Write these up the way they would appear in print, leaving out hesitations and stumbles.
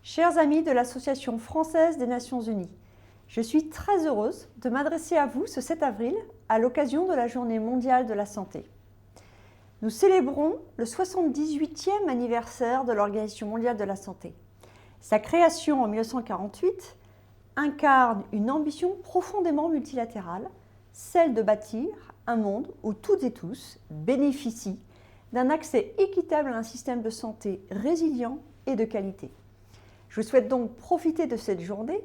Chers amis de l'Association française des Nations Unies, je suis très heureuse de m'adresser à vous ce 7 avril à l'occasion de la Journée mondiale de la santé. Nous célébrons le 78e anniversaire de l'Organisation mondiale de la santé. Sa création en 1948 incarne une ambition profondément multilatérale, celle de bâtir un monde où toutes et tous bénéficient d'un accès équitable à un système de santé résilient et de qualité. Je souhaite donc profiter de cette journée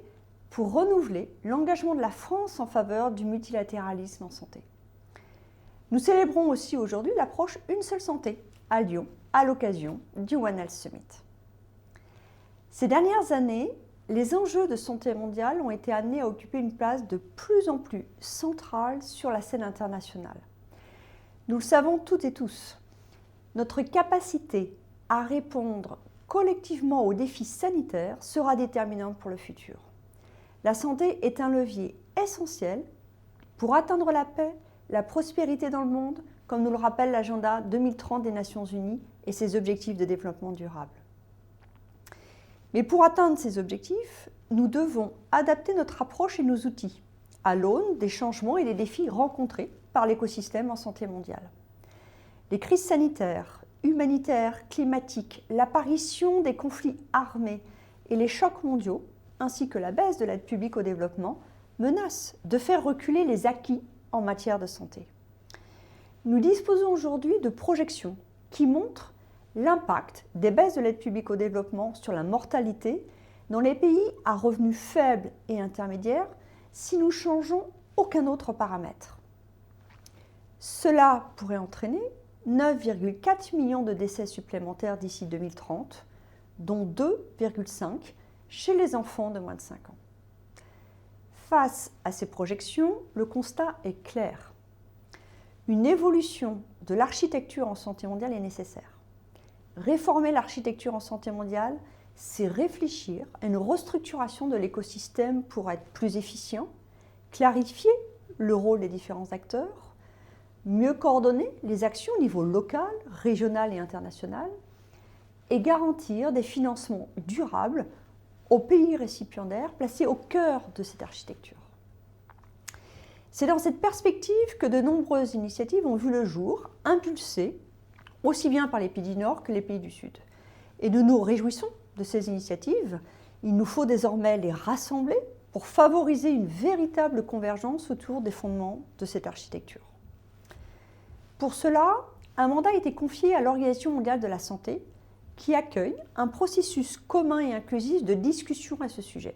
pour renouveler l'engagement de la France en faveur du multilatéralisme en santé. Nous célébrons aussi aujourd'hui l'approche Une seule santé à Lyon à l'occasion du One Health Summit. Ces dernières années, les enjeux de santé mondiale ont été amenés à occuper une place de plus en plus centrale sur la scène internationale. Nous le savons toutes et tous, notre capacité à répondre collectivement aux défis sanitaires sera déterminante pour le futur. La santé est un levier essentiel pour atteindre la paix, la prospérité dans le monde, comme nous le rappelle l'agenda 2030 des Nations Unies et ses objectifs de développement durable. Mais pour atteindre ces objectifs, nous devons adapter notre approche et nos outils à l'aune des changements et des défis rencontrés par l'écosystème en santé mondiale. Les crises sanitaires, humanitaires, climatiques, l'apparition des conflits armés et les chocs mondiaux, ainsi que la baisse de l'aide publique au développement, menacent de faire reculer les acquis en matière de santé. Nous disposons aujourd'hui de projections qui montrent l'impact des baisses de l'aide publique au développement sur la mortalité dans les pays à revenus faibles et intermédiaires si nous changeons aucun autre paramètre. Cela pourrait entraîner 9,4 millions de décès supplémentaires d'ici 2030, dont 2,5 chez les enfants de moins de 5 ans. Face à ces projections, le constat est clair. Une évolution de l'architecture en santé mondiale est nécessaire. Réformer l'architecture en santé mondiale, c'est réfléchir à une restructuration de l'écosystème pour être plus efficient, clarifier le rôle des différents acteurs, mieux coordonner les actions au niveau local, régional et international, et garantir des financements durables aux pays récipiendaires placés au cœur de cette architecture. C'est dans cette perspective que de nombreuses initiatives ont vu le jour, impulsées aussi bien par les pays du Nord que les pays du Sud. Et nous nous réjouissons de ces initiatives. Il nous faut désormais les rassembler pour favoriser une véritable convergence autour des fondements de cette architecture. Pour cela, un mandat a été confié à l'Organisation mondiale de la santé qui accueille un processus commun et inclusif de discussion à ce sujet.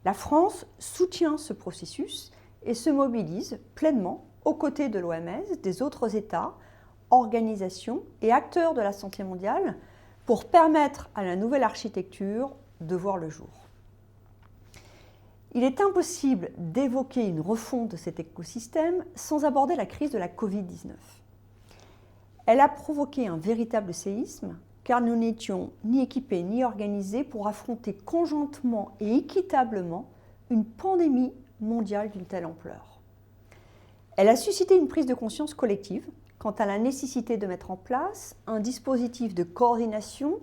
La France soutient ce processus et se mobilise pleinement aux côtés de l'OMS, des autres États, organisations et acteurs de la santé mondiale pour permettre à la nouvelle architecture de voir le jour. Il est impossible d'évoquer une refonte de cet écosystème sans aborder la crise de la Covid-19. Elle a provoqué un véritable séisme car nous n'étions ni équipés ni organisés pour affronter conjointement et équitablement une pandémie mondiale d'une telle ampleur. Elle a suscité une prise de conscience collective quant à la nécessité de mettre en place un dispositif de coordination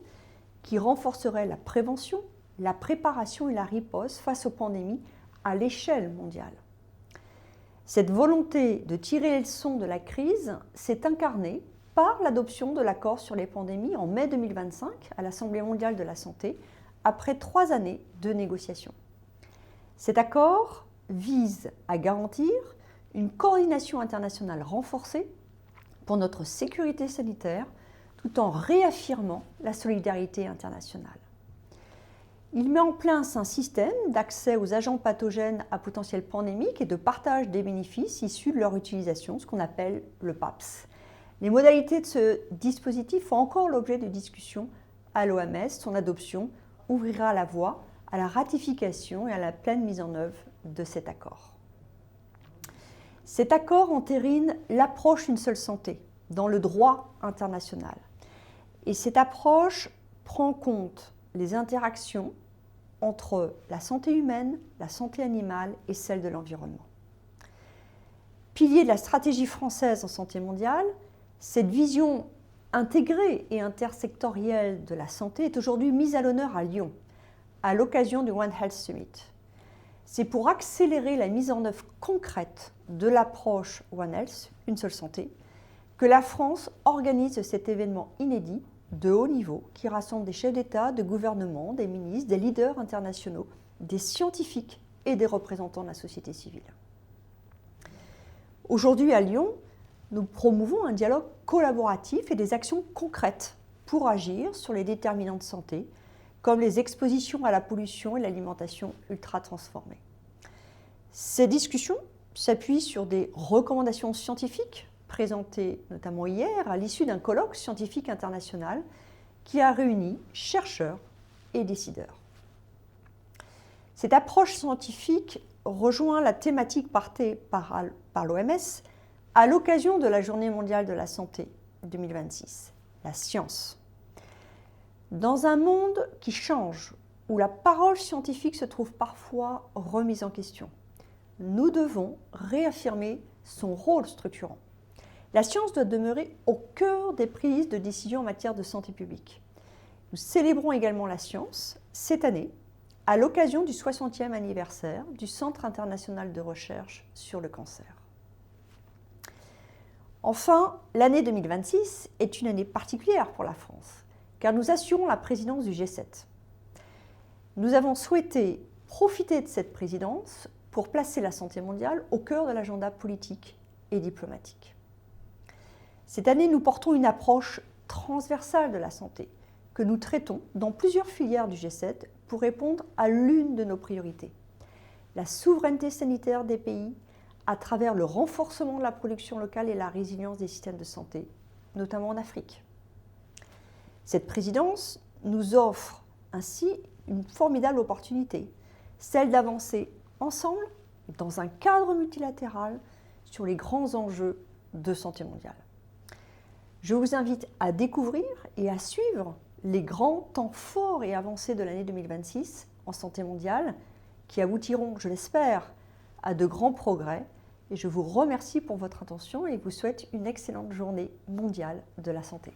qui renforcerait la prévention, la préparation et la riposte face aux pandémies à l'échelle mondiale. Cette volonté de tirer les leçons de la crise s'est incarnée par l'adoption de l'accord sur les pandémies en mai 2025 à l'Assemblée mondiale de la santé, après 3 années de négociations. Cet accord vise à garantir une coordination internationale renforcée pour notre sécurité sanitaire, tout en réaffirmant la solidarité internationale. Il met en place un système d'accès aux agents pathogènes à potentiel pandémique et de partage des bénéfices issus de leur utilisation, ce qu'on appelle le PAPS. Les modalités de ce dispositif font encore l'objet de discussions à l'OMS. Son adoption ouvrira la voie à la ratification et à la pleine mise en œuvre de cet accord. Cet accord entérine l'approche Une seule santé dans le droit international. Et cette approche prend en compte les interactions entre la santé humaine, la santé animale et celle de l'environnement. Pilier de la stratégie française en santé mondiale, cette vision intégrée et intersectorielle de la santé est aujourd'hui mise à l'honneur à Lyon, à l'occasion du One Health Summit. C'est pour accélérer la mise en œuvre concrète de l'approche One Health, une seule santé, que la France organise cet événement inédit de haut niveau qui rassemble des chefs d'État, de gouvernement, des ministres, des leaders internationaux, des scientifiques et des représentants de la société civile. Aujourd'hui à Lyon, nous promouvons un dialogue collaboratif et des actions concrètes pour agir sur les déterminants de santé, comme les expositions à la pollution et l'alimentation ultra transformée. Ces discussions s'appuient sur des recommandations scientifiques présentées notamment hier à l'issue d'un colloque scientifique international qui a réuni chercheurs et décideurs. Cette approche scientifique rejoint la thématique portée par l'OMS à l'occasion de la Journée mondiale de la santé 2026, la science. Dans un monde qui change, où la parole scientifique se trouve parfois remise en question, nous devons réaffirmer son rôle structurant. La science doit demeurer au cœur des prises de décision en matière de santé publique. Nous célébrons également la science cette année à l'occasion du 60e anniversaire du Centre international de recherche sur le cancer. Enfin, l'année 2026 est une année particulière pour la France, car nous assurons la présidence du G7. Nous avons souhaité profiter de cette présidence pour placer la santé mondiale au cœur de l'agenda politique et diplomatique. Cette année, nous portons une approche transversale de la santé que nous traitons dans plusieurs filières du G7 pour répondre à l'une de nos priorités, la souveraineté sanitaire des pays à travers le renforcement de la production locale et la résilience des systèmes de santé, notamment en Afrique. Cette présidence nous offre ainsi une formidable opportunité, celle d'avancer ensemble dans un cadre multilatéral sur les grands enjeux de santé mondiale. Je vous invite à découvrir et à suivre les grands temps forts et avancés de l'année 2026 en santé mondiale qui aboutiront, je l'espère, à de grands progrès. Et je vous remercie pour votre attention et vous souhaite une excellente journée mondiale de la santé.